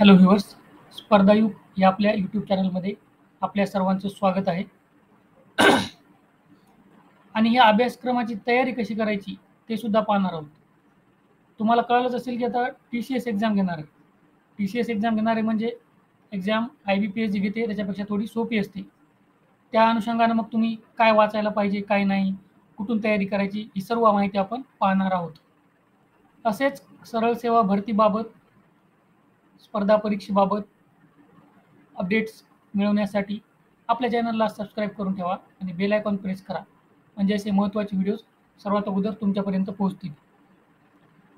Hello viewers, स्पर्धायुग या आपल्या YouTube चॅनलमध्ये आपल्या सर्वांचं स्वागत आहे. आणि ह्या अभ्यासक्रमाची तयारी कशी करायची ते सुद्धा पाहणार आहोत. तुम्हाला कळलंच असेल की आता TCS एक्झाम घेणार आहे. TCS एक्झाम घेणार आहे म्हणजे एक्झाम IBPS जी घेते त्याच्यापेक्षा थोडी सोपी असते. त्या अनुषंगानं मग तुम्ही काय वाचायला पाहिजे, काय नाही, कुठून तयारी करायची, ही सर्व माहिती आपण पाहणार आहोत. तसेच सरळ सेवा भरतीबाबत, स्पर्धा परीक्षेबाबत अपडेट्स मिळवण्यासाठी आपल्या चॅनलला सबस्क्राईब करून ठेवा आणि बेल आयकॉन प्रेस करा, म्हणजे असे महत्त्वाचे व्हिडिओज सर्वात अगोदर तुमच्यापर्यंत पोहोचतील.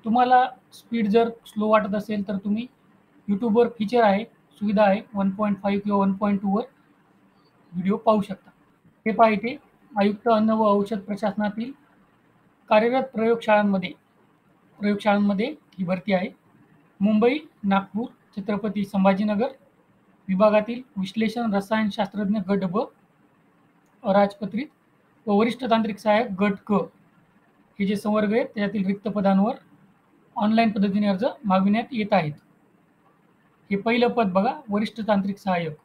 तुम्हाला स्पीड जर स्लो वाटत असेल तर तुम्ही यूट्यूबवर फीचर आहे, सुविधा आहे 1.5 किंवा 1.2 वर व्हिडिओ पाहू शकता. हे पहा इथे आयुक्त अन्न व औषध प्रशासनातील कार्यरत प्रयोगशाळांमध्ये ही भरती आहे. मुंबई, नागपूर, छत्रपती संभाजीनगर विभागातील विश्लेषण रसायनशास्त्रज्ञ गट ब, अराजपत्रित व वरिष्ठ तांत्रिक सहाय्यक गट क हे जे संवर्ग आहेत त्यातील रिक्त पदांवर ऑनलाईन पद्धतीने अर्ज मागविण्यात येत आहेत. हे पहिलं पद बघा, वरिष्ठ तांत्रिक सहाय्यक.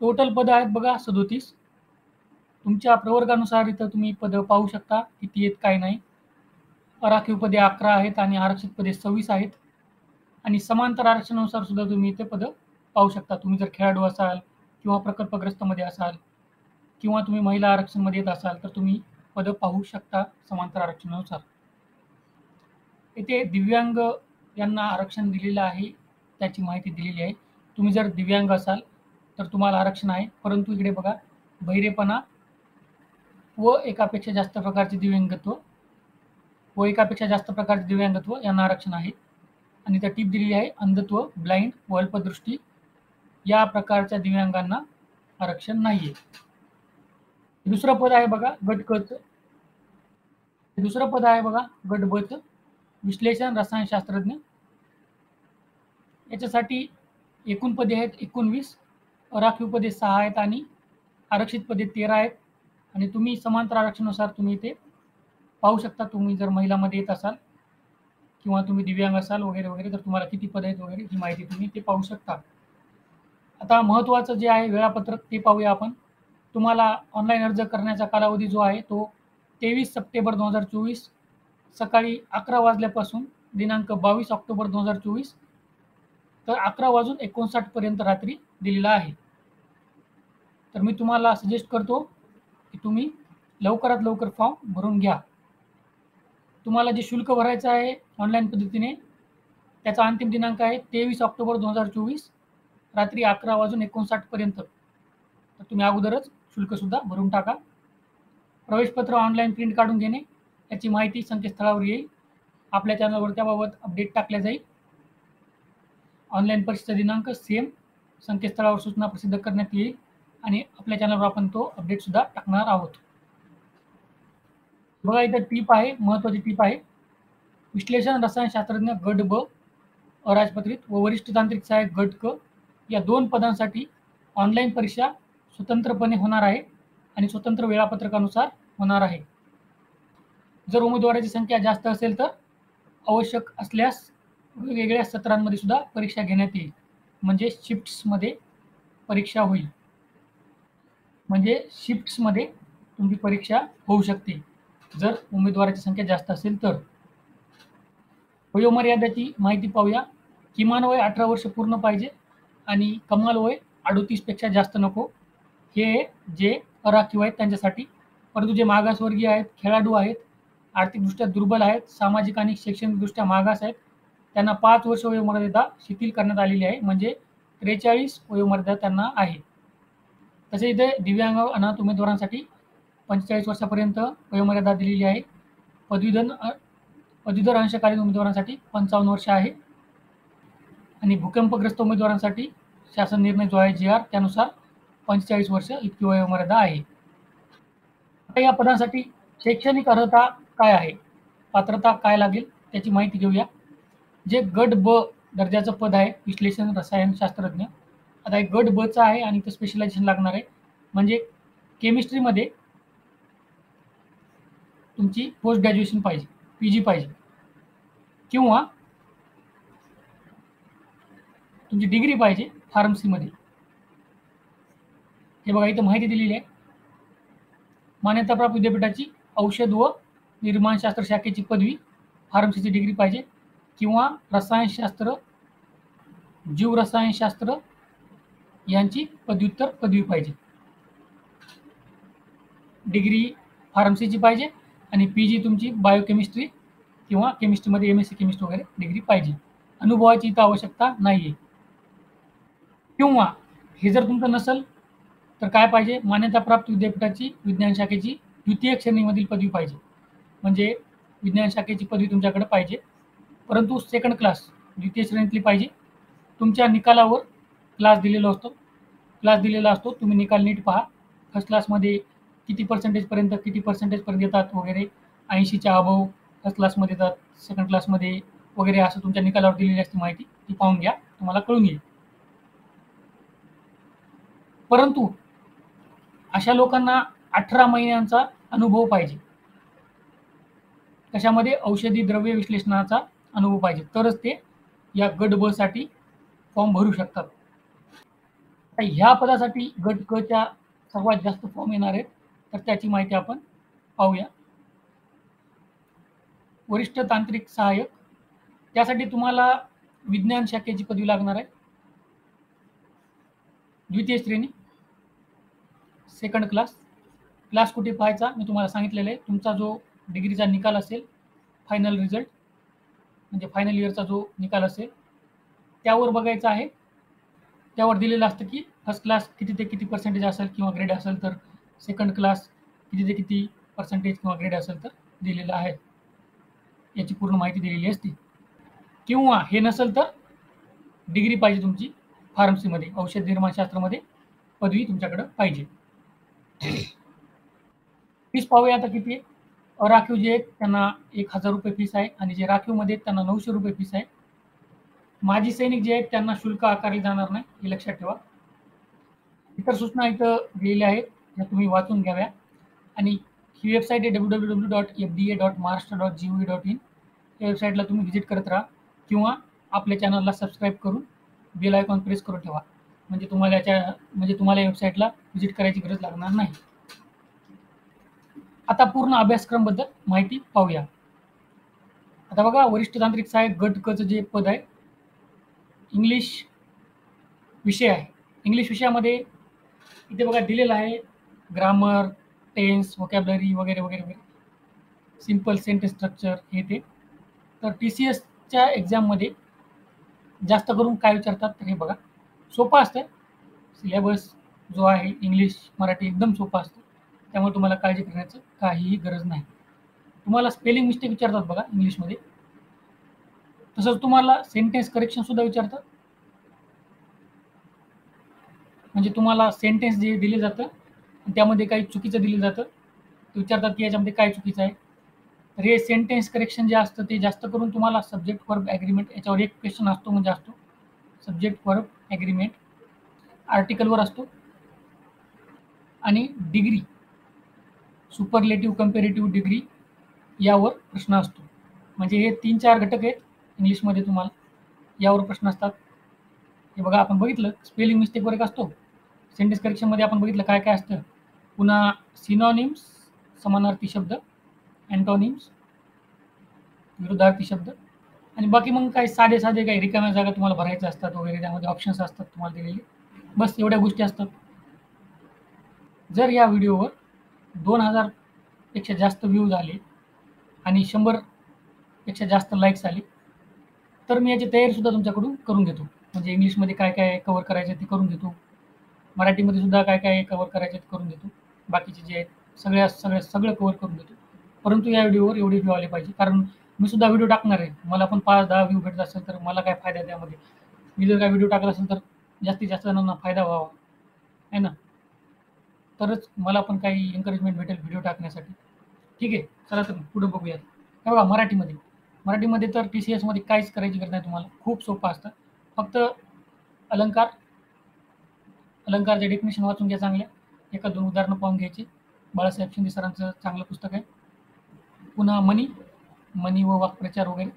टोटल पद आहेत बघा 37. तुमच्या प्रवर्गानुसार इथं तुम्ही पदं पाहू शकता किती आहेत काय नाही. राखीव पदे 11 आहेत आणि आरक्षित पदे 26 आहेत. आणि समांतर आरक्षणानुसार सुद्धा तुम्ही इथे पदं पाहू शकता. तुम्ही जर खेळाडू असाल किंवा प्रकल्पग्रस्तमध्ये असाल किंवा तुम्ही महिला आरक्षणमध्ये येत असाल तर तुम्ही पदं पाहू शकता समांतर आरक्षणानुसार. इथे दिव्यांग यांना आरक्षण दिलेलं आहे, त्याची माहिती दिलेली आहे. तुम्ही जर दिव्यांग असाल तर तुम्हाला आरक्षण आहे, परंतु इकडे बघा बहिरेपणा व एकापेक्षा जास्त प्रकारचे दिव्यांगत्व यांना आरक्षण आहे. आणि त्या टीप दिलेली आहे, अंधत्व, ब्लाइंड व अल्पदृष्टी या प्रकारच्या दिव्यांगांना आरक्षण नाहीये. दुसरं पद आहे बघा गट ब चं विश्लेषण रसायनशास्त्रज्ञ. याच्यासाठी एकूण पदे आहेत 19, राखीव पदे 6 आहेत आणि आरक्षित पदे 13 आहेत. आणि तुम्ही समांतर आरक्षणानुसार तुम्ही इथे पाहू शकता. तुम्ही जर महिलामध्ये येत असाल किंवा तुम्ही दिव्यांग असाल वगैरे वगैरे तर तुम्हाला किती पद आहेत वगैरे ही माहिती तुम्ही ते पाहू शकता. आता महत्त्वाचं जे आहे वेळापत्रक ते पाहूया आपण. तुम्हाला ऑनलाईन अर्ज करण्याचा कालावधी जो आहे तो 23 सप्टेंबर 2024 सकाळी 11 वाजल्यापासून दिनांक 22 ऑक्टोबर 2024 तर 11:59 पर्यंत रात्री दिलेला आहे. तर मी तुम्हाला सजेस्ट करतो की तुम्ही लवकरात लवकर फॉर्म भरून घ्या. तुम्हाला जे शुल्क भरायचं आहे ऑनलाईन पद्धतीने त्याचा अंतिम दिनांक आहे 23 ऑक्टोबर 2024 रात्री 11:59 पर्यंत. तर तुम्ही अगोदरच शुल्कसुद्धा भरून टाका. प्रवेशपत्र ऑनलाईन प्रिंट काढून घेणे याची माहिती संकेतस्थळावर येईल. आपल्या चॅनलवर त्याबाबत अपडेट टाकल्या जाईल. ऑनलाईन परीक्षेचा दिनांक सेम संकेतस्थळावर सूचना प्रसिद्ध करण्यात येईल आणि आपल्या चॅनलवर आपण तो अपडेटसुद्धा टाकणार आहोत. बघा इथं टीप आहे, महत्त्वाची टीप आहे. विश्लेषण रसायनशास्त्रज्ञ गट ब, अराजपत्रित व वरिष्ठ तांत्रिक सहाय्यक गट क या 2 पदांसाठी ऑनलाईन परीक्षा स्वतंत्रपणे होणार आहे आणि स्वतंत्र वेळापत्रकानुसार होणार आहे. जर उमेदवाराची संख्या जास्त असेल तर आवश्यक असल्यास वेगवेगळ्या सत्रांमध्ये सुद्धा परीक्षा घेण्यात येईल, म्हणजे शिफ्ट्समध्ये परीक्षा होईल. म्हणजे शिफ्ट्समध्ये तुमची परीक्षा होऊ शकते जर उमेदवाराची संख्या जास्त असेल तर. वयोमर्यादेची माहिती पाहूया. किमान वय 18 वर्ष पूर्ण पाहिजे आणि कमाल वय 38 पेक्षा जास्त नको. हे जे अराखीव आहेत त्यांच्यासाठी. परंतु जे मागासवर्गीय आहेत, खेळाडू आहेत, आर्थिकदृष्ट्या दुर्बल आहेत, सामाजिक आणि शैक्षणिकदृष्ट्या मागास आहेत, त्यांना 5 वर्ष वयोमर्यादा शिथिल करण्यात आलेली आहे, म्हणजे 43 वयोमर्यादा त्यांना आहे. तसे इथे दिव्यांग अनाथ उमेदवारांसाठी 45 वर्षापर्यंत वयोमर्यादा दिलेली आहे. पदवीधर अंशकालीन उमेदवारांसाठी 55 वर्ष आहे आणि भूकंपग्रस्त उमेदवारांसाठी शासन निर्णय जो आहे GR त्यानुसार 45 वर्ष इतकी वयोमर्यादा आहे. आता या पदांसाठी शैक्षणिक अर्हता काय आहे, पात्रता काय लागेल त्याची माहिती घेऊया. जे गट ब दर्जाचं पद आहे विश्लेषण रसायनशास्त्रज्ञ, आता हे गट ब चं आहे आणि ते स्पेशलायझेशन लागणार आहे. म्हणजे केमिस्ट्रीमध्ये तुमची पोस्ट ग्रॅज्युएशन पाहिजे, PG पाहिजे किंवा तुमची डिग्री पाहिजे फार्मसीमध्ये. हे बघा इथं माहिती दिलेली आहे. मान्यताप्राप्त विद्यापीठाची औषध व निर्माणशास्त्र शाखेची पदवी, फार्मसीची डिग्री पाहिजे किंवा रसायनशास्त्र, जीवरसायनशास्त्र यांची पदव्युत्तर पदवी पाहिजे. डिग्री फार्मसीची पाहिजे आणि PG तुमची बायोकेमिस्ट्री किंवा केमिस्ट्रीमध्ये MSc केमिस्ट्री वगैरे डिग्री पाहिजे. अनुभवाची इथं आवश्यकता नाही आहे. किंवा हे जर तुमचं नसेल तर काय पाहिजे, मान्यताप्राप्त विद्यापीठाची विज्ञान शाखेची द्वितीय श्रेणीमधील पदवी पाहिजे. म्हणजे विज्ञान शाखेची पदवी तुमच्याकडे पाहिजे, परंतु सेकंड क्लास द्वितीय श्रेणीतली पाहिजे. तुमच्या निकालावर क्लास दिलेला असतो. तुम्ही निकाल नीट पहा. फर्स्ट क्लासमध्ये किती पर्सेंटेजपर्यंत येतात वगैरे, 80च्या अबव फर्स्ट क्लासमध्ये येतात, सेकंड क्लासमध्ये वगैरे असं तुमच्या निकालावर दिलेली असते माहिती. ती पाहून घ्या, तुम्हाला कळून येईल. परंतु अशा लोकांना 18 महिन्यांचा अनुभव पाहिजे. कशामध्ये? औषधी द्रव्य विश्लेषणाचा अनुभव पाहिजे, तरच ते या गट ब साठी फॉर्म भरू शकतात. ह्या पदासाठी गट क च्या सर्वात जास्त फॉर्म येणार आहेत, तर त्याची माहिती आपण पाहूया. वरिष्ठ तांत्रिक सहाय्यक, त्यासाठी तुम्हाला विज्ञान शाखेची पदवी लागणार आहे. द्वितीय श्रेणी, सेकंड क्लास. क्लास कुठे पाहायचा मी तुम्हाला सांगितलेलं आहे. तुमचा जो डिग्रीचा निकाल असेल, फायनल रिझल्ट म्हणजे फायनल इयरचा जो निकाल असेल त्यावर बघायचं आहे. त्यावर दिलेलं असतं की फर्स्ट क्लास किती ते किती पर्सेंटेज असेल किंवा ग्रेड असेल, तर सेकंड क्लास किती ते किती पर्सेंटेज किंवा ग्रेड असेल तर दिलेलं आहे. याची पूर्ण माहिती दिलेली असते. किंवा हे नसेल तर डिग्री पाहिजे तुमची फार्मसीमध्ये, औषध निर्माणशास्त्रामध्ये पदवी तुमच्याकडे पाहिजे. फीस पाहूया आता किती आहे. अराखीव जे आहेत त्यांना 1000 रुपये फीस आहे आणि जे राखीवमध्ये आहेत त्यांना 900 रुपये फीस आहे. माजी सैनिक जे आहेत त्यांना शुल्क आकारले जाणार नाही, हे लक्षात ठेवा. इतर सूचना इथं दिलेल्या आहेत, त्या तुम्ही वाचून घ्याव्या. आणि ही वेबसाईट आहे www.fda.maharashtra.gov.in. या वेबसाईटला तुम्ही व्हिजिट करत राहा किंवा आपल्या चॅनलला सबस्क्राईब करून बेल आयकॉन प्रेस करून ठेवा. म्हणजे तुम्हाला या वेबसाईटला व्हिजिट करायची गरज लागणार नाही. आता पूर्ण अभ्यासक्रमबद्दल माहिती पाहूया. आता बघा, वरिष्ठ तांत्रिक सहाय्यक गट क चं जे पद आहे, इंग्लिश विषय आहे. इंग्लिश विषयामध्ये इथे बघा दिलेलं आहे ग्रामर, टेन्स, व्होकॅब्युलरी वगैरे वगैरे वगैरे, सिंपल सेंटेन्स स्ट्रक्चर हे ते. तर TCSच्या एक्झाममध्ये जास्त करून काय विचारतात तर हे बघा, सोपं असतं. सिलेबस जो आहे इंग्लिश मराठी एकदम सोपं असतं, त्यामुळे तुम्हाला काळजी करण्याचं काहीही गरज नाही. तुम्हाला स्पेलिंग मिस्टेक विचारतात बघा इंग्लिशमध्ये, तसंच तुम्हाला सेंटेन्स करेक्शन सुद्धा विचारतात. म्हणजे तुम्हाला सेंटेन्स जे दिले जातं त्यामध्ये काही चुकीचं दिलं जातं, ते विचारतात की याच्यामध्ये काय चुकीचं आहे. तर हे सेंटेन्स करेक्शन जे असतं ते जास्त करून तुम्हाला सब्जेक्ट वर्ब ॲग्रीमेंट याच्यावर एक क्वेश्चन असतो, म्हणजे असतो सब्जेक्ट वर्ब ॲग्रीमेंट, आर्टिकलवर असतो. आणि डिग्री, सुपरलेटिव्ह कंपेरेटिव्ह डिग्री यावर प्रश्न असतो. म्हणजे हे 3-4 घटक आहेत इंग्लिशमध्ये, तुम्हाला यावर प्रश्न असतात. हे बघा, आपण बघितलं स्पेलिंग मिस्टेकवर एक असतो, सेंटेन्स करेक्शनमध्ये आपण बघितलं काय काय असतं. पुन्हा सिनॉनिम्स समानार्थी शब्द, अँटोनिम्स विरुद्धार्थी शब्द, आणि बाकी मग काही साधे काही रिकाम्या जागा तुम्हाला भरायच्या असतात वगैरे, त्यामध्ये ऑप्शन्स असतात तुम्हाला दिलेले. बस एवढ्या गोष्टी असतात. जर या व्हिडिओवर 2000 पेक्षा जास्त व्ह्यूज आले आणि 100 पेक्षा जास्त लाईक्स आले तर मी याची तयारीसुद्धा तुमच्याकडून करून घेतो. म्हणजे इंग्लिशमध्ये काय काय कव्हर करायचं ते करून घेतो, मराठीमध्ये सुद्धा काय काय कव्हर करायचं ते करून घेतो, बाकीचे जे आहेत सगळं कव्हर करून घेतो. परंतु या व्हिडिओवर एवढे व्ह्यू आले पाहिजे, कारण मी सुद्धा व्हिडिओ टाकणार आहे. मला पण 5-10 व्ह्यू भेटत असेल तर मला काय फायदा त्यामध्ये. मी जर काय व्हिडिओ टाकला असेल तर जास्तीत जास्त जणांना फायदा व्हावा, आहे ना, तरच मला पण काही एन्करेजमेंट भेटेल व्हिडिओ टाकण्यासाठी. ठीक आहे, चला तर पुढे बघूयात. हे बघा, मराठीमध्ये तर TCSमध्ये काहीच करायची गरज नाही तुम्हाला, खूप सोपं असतं. फक्त अलंकारचे डेफिनेशन वाचून घ्या चांगल्या, 1-2 उदाहरणं पाहून घ्यायची. बाळासाहेब शिंदे सरांचं चांगलं पुस्तक आहे. पुन्हा मनी व वाक्प्रचार वगैरे.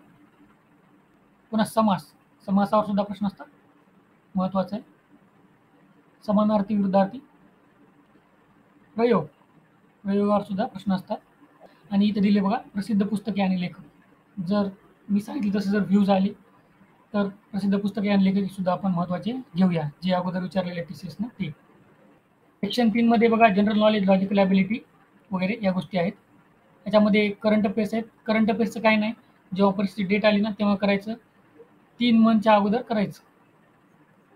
पुन्हा समासावर सुद्धा प्रश्न असतात. महत्त्वाचं आहे. समानार्थी विरुद्धार्थी प्रयोग, प्रयोगावर सुद्धा प्रश्न असतात. आणि इथे दिले बघा प्रसिद्ध पुस्तके आणि लेखक. जर मी सांगितलं तसं जर व्ह्यूज आले तर प्रसिद्ध पुस्तके आणि लेखक सुद्धा आपण महत्त्वाचे घेऊया, जे अगोदर विचारलेले TCSनं ते. सेक्शन 3 मध्ये बघा जनरल नॉलेज, लॉजिकल ॲबिलिटी वगैरे या गोष्टी आहेत. त्याच्यामध्ये करंट अफेअर्स आहेत. करंट अफेअर्सचं काही नाही, जेव्हा परीक्षेची डेट आली ना तेव्हा करायचं. 3 मंथच्या अगोदर करायचं.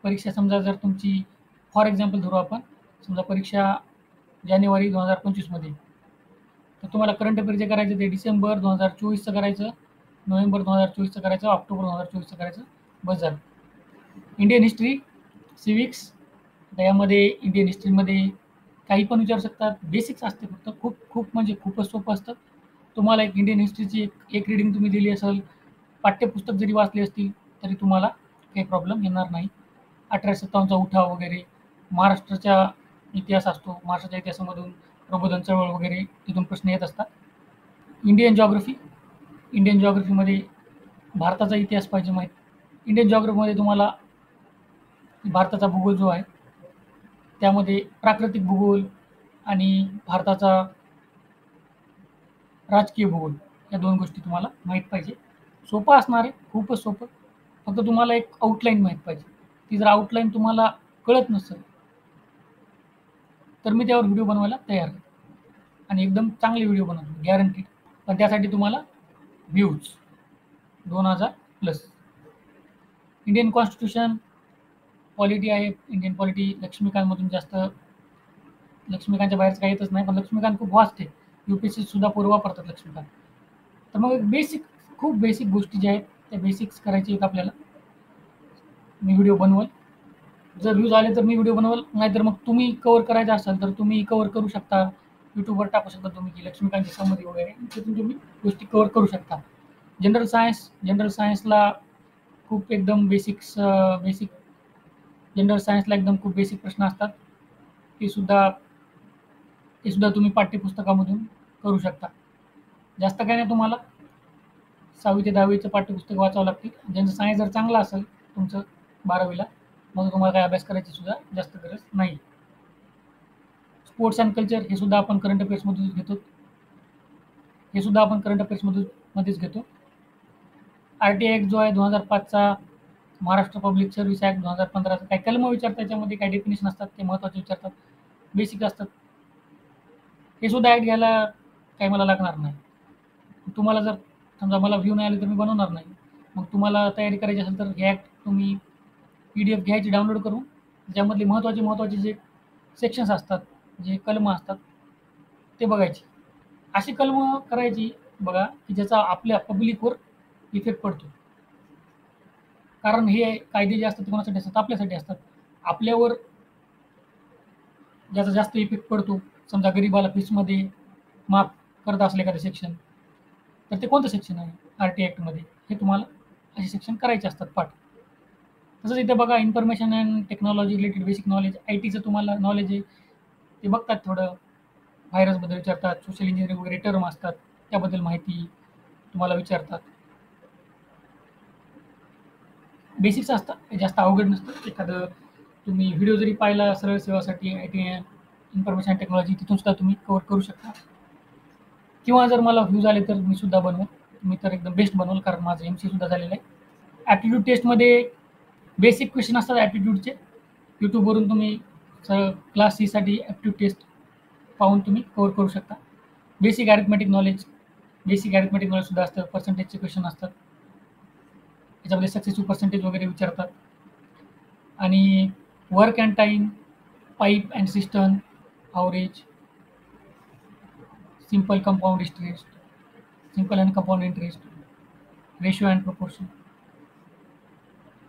परीक्षा समजा जर तुमची फॉर एक्झाम्पल धरू आपण, समजा परीक्षा जानेवारी 2025 मध्ये, तर तुम्हाला करंट अफेअर जे करायचं ते डिसेंबर 2024चं करायचं, नोव्हेंबर 2024चं करायचं, ऑक्टोबर 2024चं करायचं, बस झालं. इंडियन हिस्ट्री, सिविक्स, यामध्ये इंडियन हिस्ट्रीमध्ये काही पण विचारू शकतात. बेसिक्स असते फक्त, खूप खूप म्हणजे खूपच सोपं असतं. तुम्हाला एक इंडियन हिस्ट्रीची एक रीडिंग तुम्ही दिली असेल, पाठ्यपुस्तक जरी वाचली असतील तरी तुम्हाला काही प्रॉब्लेम येणार नाही. 1857चा उठाव वगैरे, महाराष्ट्राचा इतिहास असतो, महाराष्ट्राच्या इतिहासामधून प्रबोधन चळवळ वगैरे तिथून प्रश्न येत असतात. इंडियन जॉग्रफी, इंडियन जॉग्रफीमध्ये भारताचा इतिहास पाहिजे माहीत. इंडियन जॉग्रफीमध्ये तुम्हाला भारताचा भूगोल जो आहे त्यामध्ये प्राकृतिक भूगोल आणि भारताचा राजकीय भूगोल या 2 गोष्टी तुम्हाला माहीत पाहिजे. सोपं असणार आहे, खूपच सोपं. फक्त तुम्हाला एक आउटलाईन माहीत पाहिजे. ती जर आउटलाईन तुम्हाला कळत नसेल तर मी त्यावर व्हिडिओ बनवायला तयार आहे आणि एकदम चांगले व्हिडिओ बनवतो, गॅरंटीड. पण त्यासाठी तुम्हाला व्ह्यूज 2000+. इंडियन कॉन्स्टिट्यूशन, पॉलिटी आहे. इंडियन पॉलिटी लक्ष्मीकांतमधून जास्त, लक्ष्मीकांतच्या बाहेरचं काही येतच नाही, पण लक्ष्मीकांत खूप वास्ट आहे. UPSC सुद्धा पूर्व वापरतात लक्ष्मीकांत. तर मग बेसिक, खूप बेसिक गोष्टी ज्या आहेत त्या बेसिक्स करायचे आहेत आपल्याला. मी व्हिडिओ बनवल, जर व्ह्यूज आले तर मी व्हिडिओ बनवल, नाहीतर मग तुम्ही कव्हर करायचं असेल तर तुम्ही कव्हर करू शकता. यूट्यूबवर टाकू शकता तुम्ही की लक्ष्मीकांतची समरी वगैरे, तिथून तुम्ही गोष्टी कव्हर करू शकता. जनरल सायन्स, जनरल सायन्सला खूप एकदम बेसिक जनरल सायन्सला एकदम खूप बेसिक प्रश्न असतात. ते सुद्धा तुम्ही पाठ्यपुस्तकामधून करू शकता. जास्त काही नाही, तुम्हाला 6वी ते 10वीचं पाठ्यपुस्तक वाचावं लागतील. ज्यांचं सायन्स जर चांगलं असेल तुमचं 12वीला, मग तुम्हाला काही अभ्यास करायची सुद्धा जास्त गरज नाही. स्पोर्ट्स अँड कल्चर हे सुद्धा आपण करंट अफेअर्समधूनच घेतो. हे सुद्धा आपण करंट अफेअर्समध्येच घेतो. RTI ॲक्ट जो आहे 2005चा, महाराष्ट्र पब्लिक सर्व्हिस ॲक्ट 2015चा, काही कलम विचारतात, त्याच्यामध्ये काही डेफिनेशन असतात, ते महत्त्वाचे विचारतात, बेसिक असतात. हे सुद्धा ॲक्ट घ्यायला काही मला लागणार नाही. तुम्हाला जर समजा मला व्ह्यू नाही आले तर मी बनवणार नाही. मग तुम्हाला तयारी करायची असेल तर हे ॲक्ट तुम्ही PDF घ्यायची डाउनलोड करून, ज्यामधले महत्त्वाचे जे सेक्शन्स असतात, जे कलमं असतात ते बघायचे. अशी कलमं करायची बघा की ज्याचा आपल्या पब्लिकवर इफेक्ट पडतो. कारण हे कायदे जे असतात ते कोणासाठी असतात? आपल्यासाठी असतात. आपल्यावर ज्याचा जास्त इफेक्ट पडतो, समजा गरीबाला फीसमध्ये माफ करत असलं एखादं सेक्शन, तर ते कोणतं सेक्शन आहे RTI ॲक्टमध्ये, हे तुम्हाला असे सेक्शन करायचे असतात पाठ. तसंच इथे बघा information and technology related basic knowledge, IT तुम्हाला नॉलेज आहे ते बघतात. थोडं व्हायरसबद्दल विचारतात, सोशल इंजिनिअरिंग वगैरे टर्म असतात त्याबद्दल माहिती तुम्हाला विचारतात. बेसिक्स असतात, ते जास्त अवघड नसतं. एखादं तुम्ही व्हिडिओ जरी पाहिला सरळ सेवासाठी IT इन्फॉर्मेशन टेक्नॉलॉजी, तिथून सुद्धा तुम्ही कव्हर करू शकता. किंवा जर मला व्ह्यूज आले तर मी सुद्धा बनवेन. मी तर एकदम बेस्ट बनवल, कारण माझं MC सुद्धा झालेलं आहे. ॲप्टिट्यूड टेस्टमध्ये बेसिक क्वेश्चन असतात ॲप्टिट्यूडचे. यूट्यूबवरून तुम्ही क्लास Cसाठी ॲप्टिट्यूड टेस्ट पाहून तुम्ही कव्हर करू शकता. बेसिक अरिथमेटिक नॉलेज सुद्धा असतं. पर्सेंटेजचे क्वेश्चन असतात, त्याच्यामध्ये सक्सेसिव्ह पर्सेंटेज वगैरे विचारतात. आणि work and time, pipe and system, average, simple compound interest, simple and compound interest, ratio and proportion,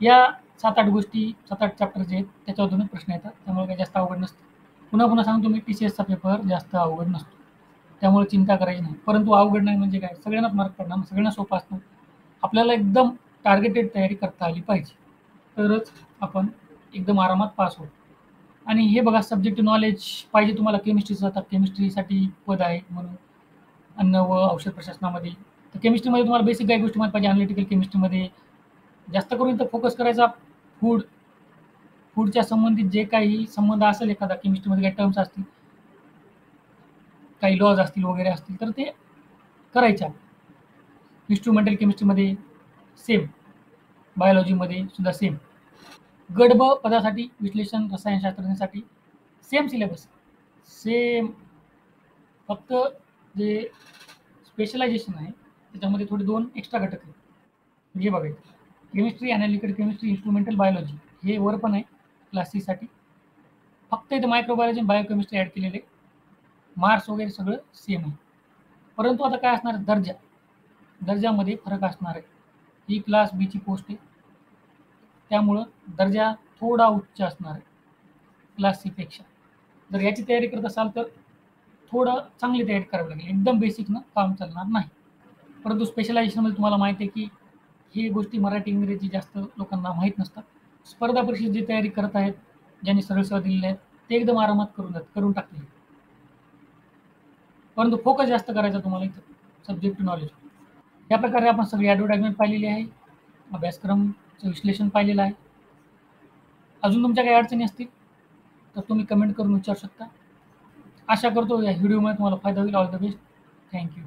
या 7-8 गोष्टी, 7-8 चॅप्टर जे आहेत त्याच्यावरून प्रश्न येतात. त्यामुळे काही जास्त अवघड नसतं. पुन्हा सांगतो मी, TCSचा पेपर जास्त अवघड नसतो, त्यामुळे चिंता करायची नाही. परंतु अवघड नाही म्हणजे काय, सगळ्यांनाच मार्क पडणार, सगळ्यांना सोपं असणार. आपल्याला एकदम टार्गेटेड तयारी करता आली पाहिजे, तरच आपण एकदम आरामात पास होऊ. आणि हे बघा सब्जेक्ट नॉलेज पाहिजे तुम्हाला. केमिस्ट्रीचं आता केमिस्ट्रीसाठी पद आहे म्हणून अन्न व औषध प्रशासनामध्ये. तर केमिस्ट्रीमध्ये तुम्हाला बेसिक काही गोष्टी माहीत पाहिजे. अनालिटिकल केमिस्ट्रीमध्ये जास्त करून इथं फोकस करायचा फूड फूडच्या संबंधित जे काही संबंध असेल, एखादा केमिस्ट्रीमध्ये काही टर्म्स असतील, काही लॉज असतील वगैरे असतील, तर ते करायच्या. इन्स्ट्रुमेंटल केमिस्ट्रीमध्ये सेम, बायोलॉजीमध्ये सुद्धा सेम. गट ब पदासाठी विश्लेषण रसायनशास्त्रज्ञासाठी सेम सिलेबस, सेम. फक्त जे स्पेशलायझेशन आहे त्याच्यामध्ये थोडे 2 एक्स्ट्रा घटक आहेत. हे बघायचं. Chemistry, analytical chemistry, instrumental biology हे वर पण आहे क्लास सीसाठी. फक्त इथे मायक्रोबायोलॉजी आणि बायोकेमिस्ट्री ॲड केलेले. मार्क्स वगैरे सगळं सेम आहे. परंतु आता काय असणार आहे, दर्जा. दर्जामध्ये फरक असणार आहे. ही क्लास बीची पोस्ट आहे. त्यामुळं दर्जा थोडा उच्च असणार आहे क्लास सीपेक्षा. जर याची तयारी करत असाल तर थोडं चांगली तयारी करावी लागेल. एकदम बेसिकनं काम चालणार नाही. परंतु स्पेशलायझेशनमध्ये तुम्हाला माहिती आहे की ही गोष्टी मराठी, इंग्रजी जास्त लोकांना माहीत नसतात. स्पर्धा परीक्षेची तयारी करत आहेत, ज्यांनी सरळ सेवा दिलेल्या आहेत, ते एकदम आरामात करून टाकतील. परंतु फोकस जास्त करायचा तुम्हाला इथं, सब्जेक्ट नॉलेज. या प्रकारे आपण सगळी ॲडव्हर्टाइजमेंट पाहिलेली आहे. अभ्यासक्रमचं विश्लेषण पाहिलेलं आहे. अजून तुमच्या काही अडचणी असतील तर तुम्ही कमेंट करून विचारू शकता. आशा करतो या व्हिडिओमुळे तुम्हाला फायदा होईल. All the best. Thank you.